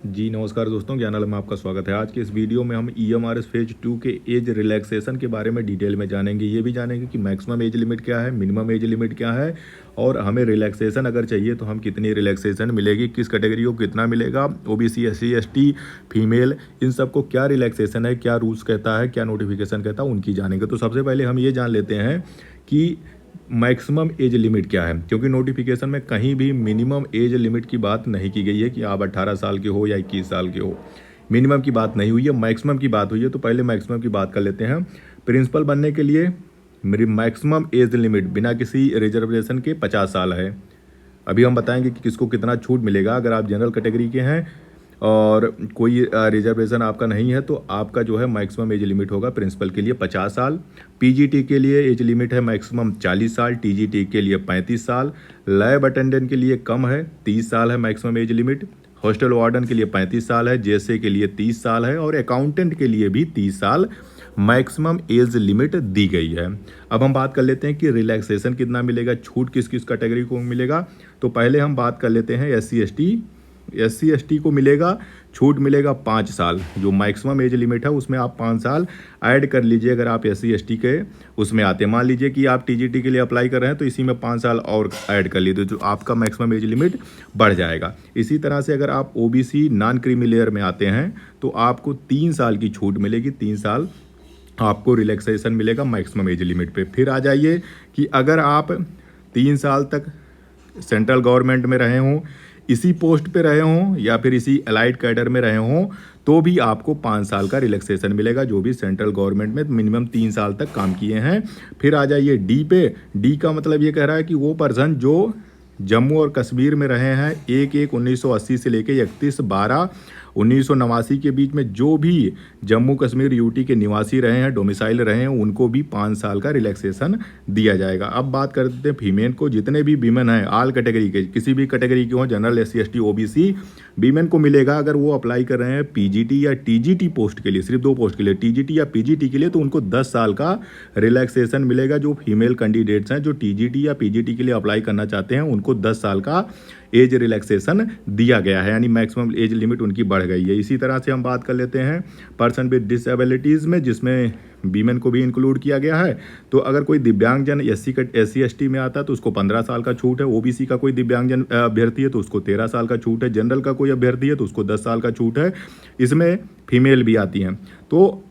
जी नमस्कार दोस्तों, ज्ञानालय में आपका स्वागत है। आज के इस वीडियो में हम ईएमआरएस फेज 2 के एज रिलैक्सेशन के बारे में डिटेल में जानेंगे। ये भी जानेंगे कि मैक्सिमम एज लिमिट क्या है, मिनिमम एज लिमिट क्या है और हमें रिलैक्सेशन अगर चाहिए तो हम कितनी रिलैक्सेशन मिलेगी, किस कैटेगरी को कितना मिलेगा, ओबीसी, एससी, एसटी, फीमेल, इन सबको क्या रिलैक्सेशन है, क्या रूल्स कहता है, क्या नोटिफिकेशन कहता है, उनकी जानेंगे। तो सबसे पहले हम ये जान लेते हैं कि मैक्सिमम एज लिमिट क्या है, क्योंकि नोटिफिकेशन में कहीं भी मिनिमम एज लिमिट की बात नहीं की गई है कि आप 18 साल के हो या 21 साल के हो। मिनिमम की बात नहीं हुई है, मैक्सिमम की बात हुई है। तो पहले मैक्सिमम की बात कर लेते हैं। प्रिंसिपल बनने के लिए मेरी मैक्सिमम एज लिमिट बिना किसी रिजर्वेशन के 50 साल है। अभी हम बताएंगे कि किसको कितना छूट मिलेगा। अगर आप जनरल कैटेगरी के हैं और कोई रिजर्वेशन आपका नहीं है तो आपका जो है मैक्सिमम एज लिमिट होगा प्रिंसिपल के लिए 50 साल। पीजीटी के लिए एज लिमिट है मैक्सिमम 40 साल, टीजीटी के लिए 35 साल, लैब अटेंडेंट के लिए कम है 30 साल है maximum age limit, hostel warden के लिए 35 साल है, जेएसए के लिए 30 साल है और अकाउंटेंट के लिए भी 30 साल मैक्सिमम एज लिमिट दी गई है। अब हम बात कर लेते हैं कि रिलैक्सेशन कितना मिलेगा, छूट किस किस कैटेगरी को मिलेगा। तो पहले हम बात कर लेते हैं एससी एसटी को मिलेगा, छूट मिलेगा 5 साल। जो मैक्सिमम एज लिमिट है उसमें आप 5 साल ऐड कर लीजिए अगर आप एससी एसटी के उसमें आते हैं। मान लीजिए कि आप टीजीटी के लिए अप्लाई कर रहे हैं तो इसी में 5 साल और ऐड कर लीजिए तो आपका मैक्सिमम एज लिमिट बढ़ जाएगा। इसी तरह से अगर आप ओबीसी नॉन क्रीमी लेयर में आते हैं तो आपको 3 साल की छूट मिलेगी, 3 साल आपको रिलैक्सेशन मिलेगा मैक्सिमम एज लिमिट पे। फिर आ जाइए कि अगर आप 3 साल तक सेंट्रल गवर्नमेंट में रहे हों, इसी पोस्ट पे रहे हों या फिर इसी अलाइड कैडर में रहे हों तो भी आपको 5 साल का रिलैक्सेशन मिलेगा, जो भी सेंट्रल गवर्नमेंट में मिनिमम 3 साल तक काम किए हैं। फिर आ जाइए डी पे। डी का मतलब ये कह रहा है कि वो पर्सन जो जम्मू और कश्मीर में रहे हैं 1/1/1980 से लेकर 31/12/1989 के बीच में, जो भी जम्मू कश्मीर यूटी के निवासी रहे हैं, डोमिसाइल रहे हैं, उनको भी 5 साल का रिलैक्सेशन दिया जाएगा। अब बात करते हैं फीमेल को। जितने भी वीमेन हैं ऑल कैटेगरी के, किसी भी कैटेगरी के हों, general, SC, ST, OBC, women को मिलेगा अगर वो अप्लाई कर रहे हैं पीजीटी या टीजीटी पोस्ट के लिए, सिर्फ 2 पोस्ट के लिए, टीजीटी या पीजीटी के लिए, तो उनको 10 साल का रिलैक्सेशन मिलेगा। जो फीमेल कैंडिडेट्स हैं जो टीजीटी या पीजीटी के लिए अप्लाई करना चाहते हैं उनको 10 साल का एज रिलैक्सेशन दिया गया है, यानी मैक्सिमम एज लिमिट उनकी बढ़ गई है। इसी तरह से हम बात कर लेते हैं पर्सन विद डिसेबिलिटीज़ में, जिसमें वीमेन को भी इंक्लूड किया गया है। तो अगर कोई दिव्यांगजन एससी एसटी में आता है तो उसको 15 साल का छूट है। ओबीसी का कोई दिव्यांगजन अभ्यर्थी है तो उसको 13 साल का छूट है। जनरल का कोई अभ्यर्थी है तो उसको 10 साल का छूट है। इसमें फीमेल भी आती हैं। तो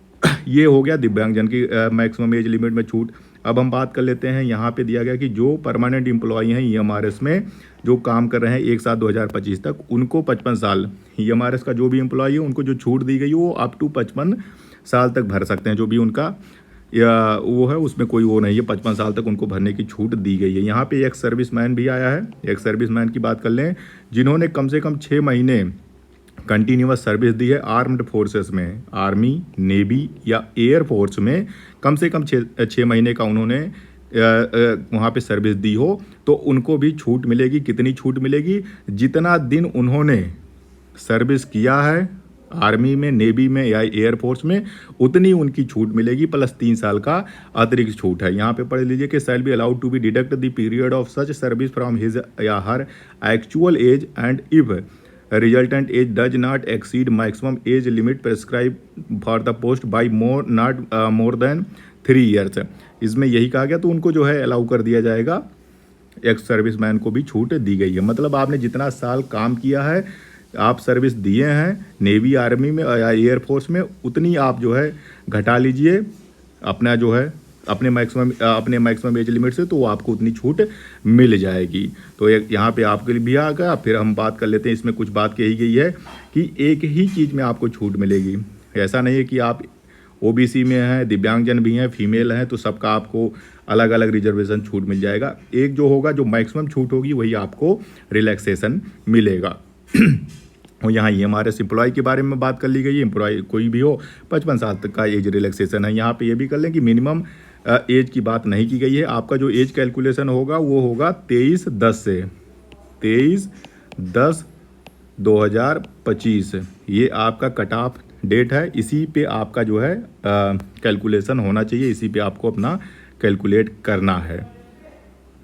ये हो गया दिव्यांगजन की मैक्सिमम एज लिमिट में छूट। अब हम बात कर लेते हैं, यहाँ पे दिया गया कि जो परमानेंट एम्प्लॉई हैं ईएमआरएस में जो काम कर रहे हैं 1/7/2025 तक, उनको 55 साल, ईएमआरएस का जो भी एम्प्लॉई है उनको जो छूट दी गई वो अप टू 55 साल तक भर सकते हैं। जो भी उनका या वो है उसमें कोई वो नहीं है, 55 साल तक उनको भरने की छूट दी गई है। यहाँ पे एक सर्विसमैन भी आया है। एक सर्विसमैन की बात कर लें जिन्होंने कम से कम 6 महीने कंटिन्यूअस सर्विस दी है आर्म्ड फोर्सेस में, आर्मी, नेवी या एयर फोर्स में कम से कम 6 महीने का उन्होंने वहाँ पे सर्विस दी हो तो उनको भी छूट मिलेगी। कितनी छूट मिलेगी? जितना दिन उन्होंने सर्विस किया है आर्मी में, नेवी में या एयरफोर्स में, उतनी उनकी छूट मिलेगी, प्लस 3 साल का अतिरिक्त छूट है। यहाँ पे पढ़ लीजिए कि shall be allowed to be deduct the period of such service from his या her actual age and if resultant age does not exceed maximum age limit prescribe for the post by not more than 3 years. इसमें यही कहा गया तो उनको जो है allow कर दिया जाएगा। एक्स सर्विसमैन को भी छूट दी गई है। मतलब आपने जितना साल काम किया है, आप सर्विस दिए हैं नेवी, आर्मी में या एयरफोर्स में, उतनी आप जो है घटा लीजिए अपना जो है अपने मैक्सिमम एज लिमिट से, तो आपको उतनी छूट मिल जाएगी। तो यहाँ पे आपके लिए भी आ गया। फिर हम बात कर लेते हैं, इसमें कुछ बात कही गई है कि एक ही चीज़ में आपको छूट मिलेगी। ऐसा नहीं है कि आप ओबीसी में हैं, दिव्यांगजन भी हैं, फीमेल हैं, तो सबका आपको अलग अलग रिजर्वेशन छूट मिल जाएगा। एक जो होगा, जो मैक्सिमम छूट होगी, वही आपको रिलैक्सेशन मिलेगा। और यहाँ ईएमआरएस एम्प्लॉय के बारे में बात कर ली गई है। एम्प्लॉय कोई भी हो 55 साल तक का एज रिलैक्सेशन है। यहाँ पे ये भी कर लें कि मिनिमम एज की बात नहीं की गई है। आपका जो एज कैलकुलेशन होगा वो होगा 23/10 से 23/10/2025। ये आपका कट ऑफ डेट है। इसी पे आपका जो है कैलकुलेशन होना चाहिए, इसी पे आपको अपना कैलकुलेट करना है।